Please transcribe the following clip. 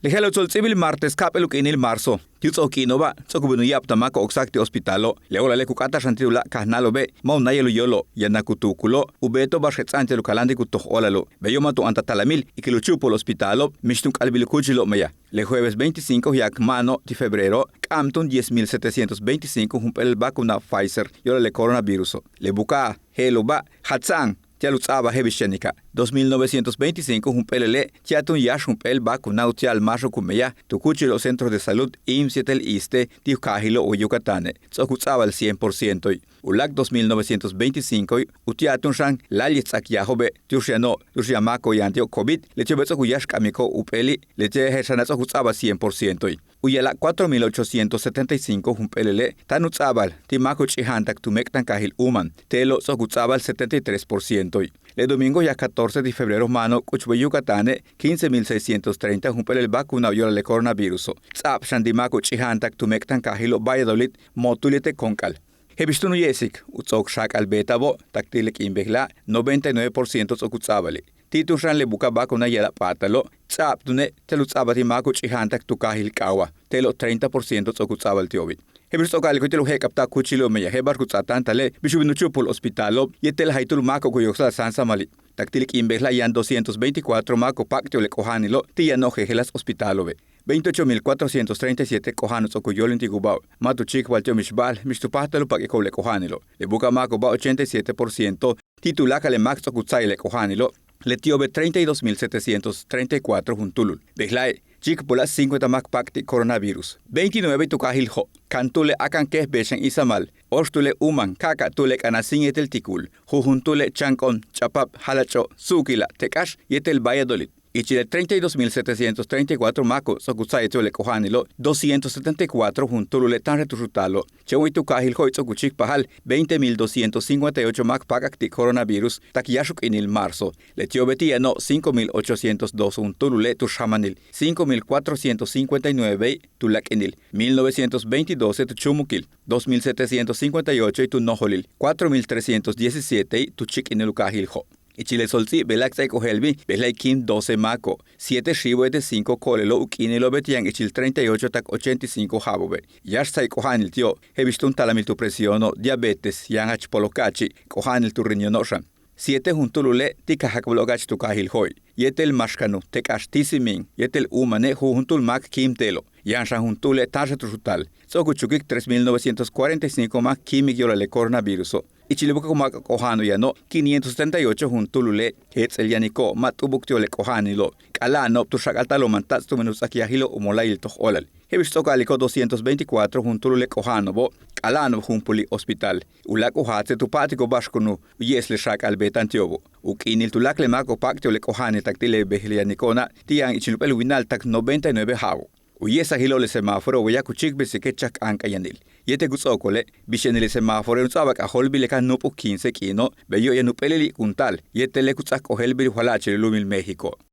Lejalo tzoltzibil martes kapeluk inil marzo. Tiutso kinova, tsokubunu yaptamako oxacti hospitalo, leola le kukata shantidula kahnalo be, maunayelu yolo, yanakutukulo, ubeto bashetzantelu kalandi kutoh olalo, beyomatu antatalamil, ikiluchupo hospitalo, mishtunk albilukuchilo meya. Le jueves 25 yak mano de febrero, camtun 10.725 humpel vacuna Pfizer, yola le coronavirus. Le buka, heloba, hatzang, Tialutzaba Hebishenika, 2.925 humpelele, Tiatun Yash humpel vacunado tial marzo cumeya, tucuchi los centros de salud, IMSietel Iste, Tiucajilo o Yucatane, Tzokutzaba al 100%. Ulak 2.925, Utiatun Shang, Lalitzak Yahobe, Tiushano, Tiushiamako y Antio COVID, Lechebetzo Yash Kamiko Upeli, Leche Heshanatzokutzaba 100%. Uyala 4.875 humpelele, Tanutzabal, Timako Chihantak Tumektan Kahil Uman, Telo Tzokutzaba 73%. Le domingo ya 14 de febrero mano, Cuchbe Yucatane, 15.630 humpel el vacuna viola le coronavirus. Tzap Shandimako Chihantak Tumektan Kahilo Valladolid, Motulite Concal. Hebistunu Yesik, Utzok Shak Albetabo, Taktilek Imbegla, 99% Tzokutzabali. Titushan le buka vacuna yela pátalo, Tzap Dune, Telutzabati Mako Chihantak Tukahil Kawa, Telo 30% Tzokutzabal Tiobi. Hebistokal ko tilo hekapta kuchilo meya hebar kutsatan tale bishubinuchupul hospitalo yetel haitul mako kuyoksal sansa mali taktilik imbehla yan 224 mako paktio le kohanilo tiano helas hospitalo be 28.437 kohanos okuyolin tigubao matuchik waltio mishbal mistupatalo pakiko le kohanilo le buka mako ba 87% titulaka le max okutsai le kohanilo le tiobe 32.734 juntulul behlai Chik pola 50 mak pakti coronavirus. 29 tukahilho. Kantule akan keh beshan isamal. Orstule uman kaka tule kanasin yetel tikul. Jujuntule chankon, chapap, halacho, sukila, tekash yetel Valladolid. Ichile 32.734 mako sokutsayetio le kohanilo 274 juntulule tan returutalo. Chewi tukahilho itzokuchik pahal 20.258 mak pakakti coronavirus takiyashuk inil marzo. Le tiobetiano 5.802 juntulule tushamanil 5.459 tulak inil 1922 tuchumukil 2.758 tu noholil 4.317 tuchik inil ukahilho. Ichile solzi belaxai kohelbi belai kim 12 mako 7 shibuete 5 kolelo ukinelo betian ichil 38 tak 85 habobe yash sai kohanil tio hebistun talamil tu presiono diabetes yanach polokachi kohanil tu riñonoshan 7 juntulule tika hakblogach tu kahil hoy yetel mashkanu tekash tisimin yetel umane juntul mak kim telo yanshan juntule tasha trutal sokuchukik 3.945 mak kimik yola le coronavirus Ichilebuka kumaka kohano yano 578 juntulule hetzel yaniko matubuktiole kohanilo kalano tushakaltalo mantats tu menusakiahilo umolail toh olal Hebistokaliko 224 juntulule kohano bo kalano jumpuli hospital ulako hatse tupatiko bashkunu yesle shak albetantiobo ukinil tulakle mako paktiole kohane taktile behlianikona tian ichilupel winal tak 99 hawo Uyesa hilole semáforo voy a kuchik besekechak ankayanil. Yete gutsokole bishenile semáforo nutsabak a holbile kan nupu 15 kino beyo ya nupeleli kuntal yete le kutsak ohelbili hualache lumil México.